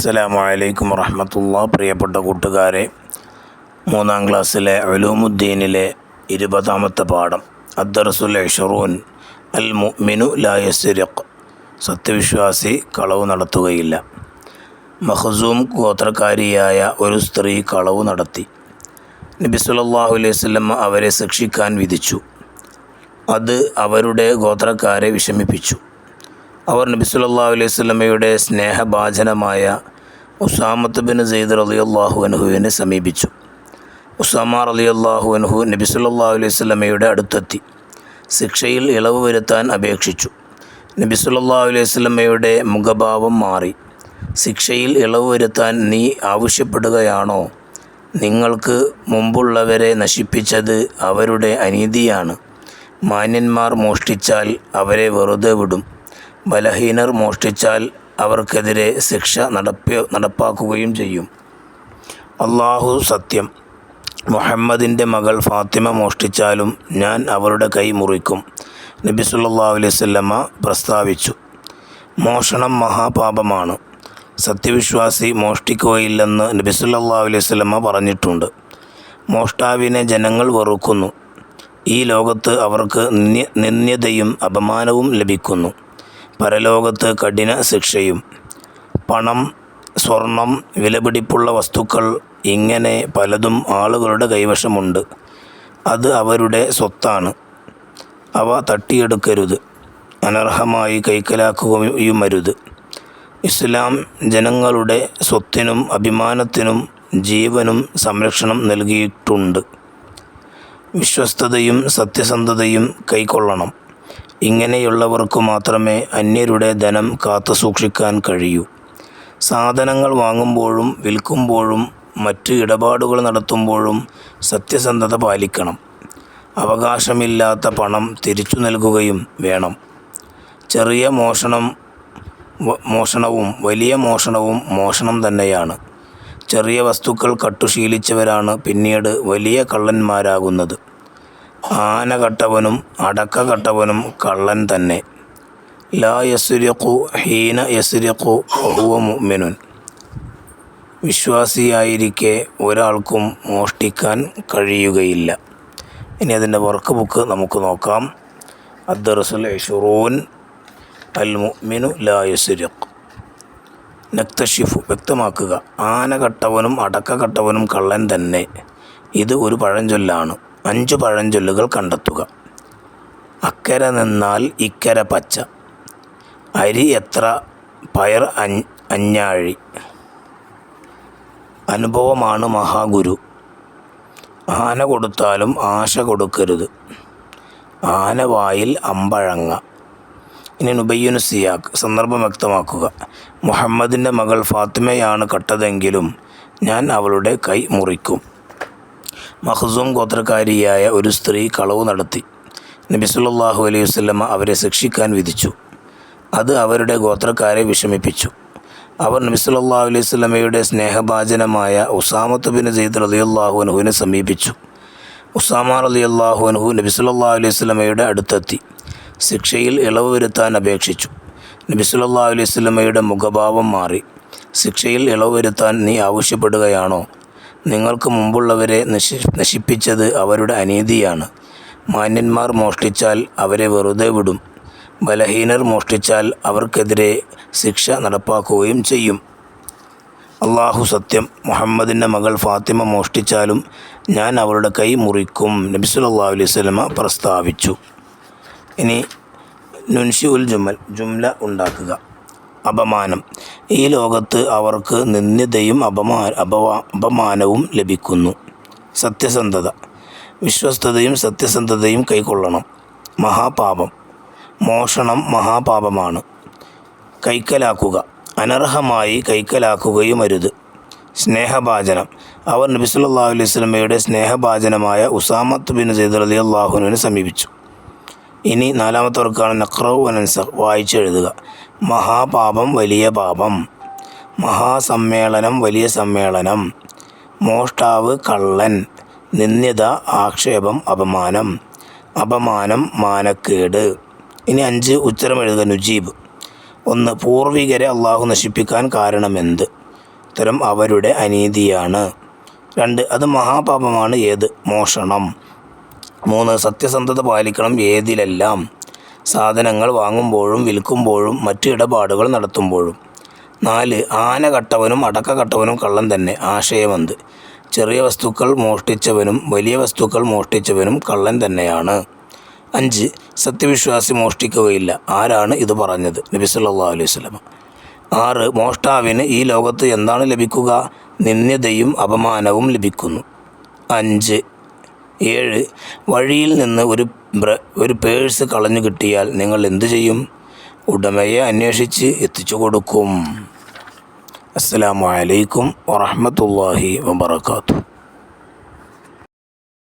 അസ്സലാമു അലൈക്കും വറഹ്മത്തുള്ളാഹി. പ്രിയപ്പെട്ട കൂട്ടുകാരെ, 3-ാം ക്ലാസ്സിലെ ഉലൂമുദ്ദീനിലെ 20-ാമത്തെ പാഠം അദ്ദർസുൽ ഇശ്റൂൻ അൽ മുഅ്മിനു ലാ യസ്രിഖ്, സത്യവിശ്വാസി കളവ് നടത്തുകയില്ല. മഖ്സൂം ഗോത്രക്കാരിയായ ഒരു സ്ത്രീ കളവ് നടത്തി. നബി സല്ലല്ലാഹു അലൈഹി വസല്ലം അവരെ ശിക്ഷിക്കാൻ വിധിച്ചു. അത് അവരുടെ ഗോത്രക്കാരെ വിഷമിപ്പിച്ചു. അവർ നബി സല്ലല്ലാഹു അലൈഹി വസല്ലമയുടെ സ്നേഹഭാജനമായ ഉസാമത്ത് ബിൻ സെയ്ദ് റളിയല്ലാഹു അൻഹുവിനെ സമീപിച്ചു. ഉസാമ റളിയല്ലാഹു അൻഹു നബി സല്ലല്ലാഹു അലൈഹി വസല്ലമയുടെ അടുത്തെത്തി ശിക്ഷയിൽ ഇളവ് വരുത്താൻ അപേക്ഷിച്ചു. നബി സല്ലല്ലാഹു അലൈഹി വസല്ലമയുടെ മുഖഭാവം മാറി. ശിക്ഷയിൽ ഇളവ് വരുത്താൻ നീ ആവശ്യപ്പെടുകയാണോ? നിങ്ങൾക്ക് മുമ്പുള്ളവരെ നശിപ്പിച്ചത് അവരുടെ അനീതിയാണ്. മാന്യന്മാർ മോഷ്ടിച്ചാൽ അവരെ വെറുതെ വിടും. ബലഹീനർ മോഷ്ടിച്ചാൽ അവർക്കെതിരെ ശിക്ഷ നടപ്പാക്കുകയും ചെയ്യും. അല്ലാഹു സത്യം, മുഹമ്മദിൻ്റെ മകൾ ഫാത്തിമ മോഷ്ടിച്ചാലും ഞാൻ അവരുടെ കൈ മുറിക്കും. നബി സല്ലല്ലാഹു അലൈഹി വസല്ലമ പ്രസ്താവിച്ചു. മോഷണം മഹാപാപമാണ്. സത്യവിശ്വാസി മോഷ്ടിക്കുകയില്ലെന്ന് നബി സല്ലല്ലാഹു അലൈഹി വസല്ലമ പറഞ്ഞിട്ടുണ്ട്. മോഷ്ടാവിനെ ജനങ്ങൾ വെറുക്കുന്നു. ഈ ലോകത്ത് അവർക്ക് നിന്ദ്യതയും അപമാനവും ലഭിക്കുന്നു. പരലോകത്ത് കഠിന ശിക്ഷയും. പണം, സ്വർണം, വിലപിടിപ്പുള്ള വസ്തുക്കൾ, ഇങ്ങനെ പലതും ആളുകളുടെ കൈവശമുണ്ട്. അത് അവരുടെ സ്വത്താണ്. അവ തട്ടിയെടുക്കരുത്, അനർഹമായി കൈക്കലാക്കുകയുമരുത്. ഇസ്ലാം ജനങ്ങളുടെ സ്വത്തിനും അഭിമാനത്തിനും ജീവനും സംരക്ഷണം നൽകിയിട്ടുണ്ട്. വിശ്വസ്തതയും സത്യസന്ധതയും കൈക്കൊള്ളണം. ഇങ്ങനെയുള്ളവർക്ക് മാത്രമേ അന്യരുടെ ധനം കാത്തു സൂക്ഷിക്കാൻ കഴിയൂ. സാധനങ്ങൾ വാങ്ങുമ്പോഴും വിൽക്കുമ്പോഴും മറ്റ് ഇടപാടുകൾ നടത്തുമ്പോഴും സത്യസന്ധത പാലിക്കണം. അവകാശമില്ലാത്ത പണം തിരിച്ചു നൽകുകയും വേണം. ചെറിയ മോഷണവും വലിയ മോഷണവും മോഷണം തന്നെയാണ്. ചെറിയ വസ്തുക്കൾ കട്ടുശീലിച്ചവരാണ് പിന്നീട് വലിയ കള്ളന്മാരാകുന്നത്. ആന കട്ടവനും അടക്ക കട്ടവനും കള്ളൻ തന്നെ. ലാ യസ്രിഖു ഹീന യസ്രിഖു വഹുവ മുഅ്മിനുൻ. വിശ്വാസിയായിരിക്കെ ഒരാൾക്കും മോഷ്ടിക്കാൻ കഴിയുകയില്ല. ഇനി അതിൻ്റെ വർക്ക് ബുക്ക് നമുക്ക് നോക്കാം. അദ്ദർസുൽ ഇശ്റൂൻ അൽ മുഅ്മിനു ലാ യസ്രിഖ്. നക്തഷിഫു, വ്യക്തമാക്കുക. ആന കട്ടവനും അടക്ക കട്ടവനും കള്ളൻ തന്നെ. ഇത് ഒരു പഴഞ്ചൊല്ലാണ്. 5 പഴഞ്ചൊല്ലുകൾ കണ്ടെത്തുക. അക്കര നിന്നാൽ ഇക്കര പച്ച. അരി എത്ര, പയർ അഞ്ഞാഴി. അനുഭവമാണ് മഹാഗുരു. ആന കൊടുത്താലും ആശ കൊടുക്കരുത്. ആനവായിൽ അമ്പഴങ്ങ. ഇനി നുബയ്യുനു സിയാഖ്, സന്ദർഭം വ്യക്തമാക്കുക. മുഹമ്മദിൻ്റെ മകൾ ഫാത്തിമയാണ് കട്ടതെങ്കിലും ഞാൻ അവളുടെ കൈ മുറിക്കും. മഖ്സൂം ഗോത്രക്കാരിയായ ഒരു സ്ത്രീ കളവ് നടത്തി. നബി സല്ലല്ലാഹു അലൈഹി വസല്ലമ അവരെ ശിക്ഷിക്കാൻ വിധിച്ചു. അത് അവരുടെ ഗോത്രക്കാരെ വിഷമിപ്പിച്ചു. അവർ നബി സല്ലല്ലാഹു അലൈഹി വസല്ലമയുടെ സ്നേഹഭാജനമായ ഉസാമത്ത് ബിൻ സെയ്ദ് റളിയല്ലാഹു അൻഹുവിനെ സമീപിച്ചു. ഉസാമ റളിയല്ലാഹു അൻഹു നബി സല്ലല്ലാഹു അലൈഹി വസല്ലമയുടെ അടുത്തെത്തി ശിക്ഷയിൽ ഇളവ് വരുത്താൻ അപേക്ഷിച്ചു. നബി സല്ലല്ലാഹു അലൈഹി വസല്ലമയുടെ മുഖഭാവം മാറി. ശിക്ഷയിൽ ഇളവ് വരുത്താൻ നീ ആവശ്യപ്പെടുകയാണോ? നിങ്ങൾക്ക് മുമ്പുള്ളവരെ നശിപ്പിച്ചത് അവരുടെ അനീതിയാണ്. മാന്യന്മാർ മോഷ്ടിച്ചാൽ അവരെ വെറുതെ വിടും. ബലഹീനർ മോഷ്ടിച്ചാൽ അവർക്കെതിരെ ശിക്ഷ നടപ്പാക്കുകയും ചെയ്യും. അല്ലാഹു സത്യം, മുഹമ്മദിൻ്റെ മകൾ ഫാത്തിമ മോഷ്ടിച്ചാലും ഞാൻ അവളുടെ കൈ മുറിക്കും. നബി സല്ലല്ലാഹു അലൈഹി വസല്ലമ പ്രസ്താവിച്ചു. ഇനി നുൻഷിഉൽ ജുംല ഉണ്ടാക്കുക. അപമാനം. ഈ ലോകത്ത് അവർക്ക് നിന്ദ്യതയും അപമാനവും ലഭിക്കുന്നു. സത്യസന്ധത. വിശ്വസ്തതയും സത്യസന്ധതയും കൈക്കൊള്ളണം. മഹാപാപം. മോഷണം മഹാപാപമാണ്. കൈക്കലാക്കുക. അനർഹമായി കൈക്കലാക്കുകയുമരുത്. സ്നേഹഭാജനം. അവർ നബി സല്ലല്ലാഹു അലൈഹി വസല്ലമയുടെ സ്നേഹഭാജനമായ ഉസാമത്ത് ബിൻ സെയ്ദ് റളിയല്ലാഹു അൻഹുവിനെ സമീപിച്ചു. ഇനി 4-ാമത്തെ വർക്കാണ് നഖ്റഉ വനൻസഖ്, വായിച്ചെഴുതുക. മഹാപാപം, വലിയ പാപം. മഹാസമ്മേളനം, വലിയ സമ്മേളനം. മോഷ്ടാവ്, കള്ളൻ. നിന്ദ്യത, ആക്ഷേപം, അപമാനം. അപമാനം, മാനക്കേട്. ഇനി 5 ഉത്തരം എഴുതുക. നുജീബ്. 1. പൂർവികരെ അള്ളാഹു നശിപ്പിക്കാൻ കാരണമെന്ത്? ഉത്തരം അവരുടെ അനീതിയാണ്. 2 അത് മഹാപാപമാണ്. ഏത്? മോഷണം. 3 സത്യസന്ധത പാലിക്കണം ഏതിലെല്ലാം? സാധനങ്ങൾ വാങ്ങുമ്പോഴും വിൽക്കുമ്പോഴും മറ്റു ഇടപാടുകൾ നടത്തുമ്പോഴും. 4 ആന കട്ടവനും അടക്ക കട്ടവനും കള്ളൻ തന്നെ. ആശയമെന്ത്? ചെറിയ വസ്തുക്കൾ മോഷ്ടിച്ചവനും വലിയ വസ്തുക്കൾ മോഷ്ടിച്ചവനും കള്ളൻ തന്നെയാണ്. 5 സത്യവിശ്വാസി മോഷ്ടിക്കുകയില്ല. ആരാണ് ഇത് പറഞ്ഞത്? നബി സല്ലല്ലാഹു അലൈഹി വസല്ലം. 6 മോഷ്ടാവിന് ഈ ലോകത്ത് എന്താണ് ലഭിക്കുക? നിന്ദ്യതയും അപമാനവും ലഭിക്കുന്നു. 5 7 വഴിയിൽ നിന്ന് ഒരു പേഴ്സ് കളഞ്ഞു കിട്ടിയാൽ നിങ്ങൾ എന്തു ചെയ്യും? ഉടമയെ അന്വേഷിച്ച് എത്തിച്ചു കൊടുക്കും. അസ്സലാമു അലൈക്കും വറഹ്മത്തുള്ളാഹി വബറകാതുഹു.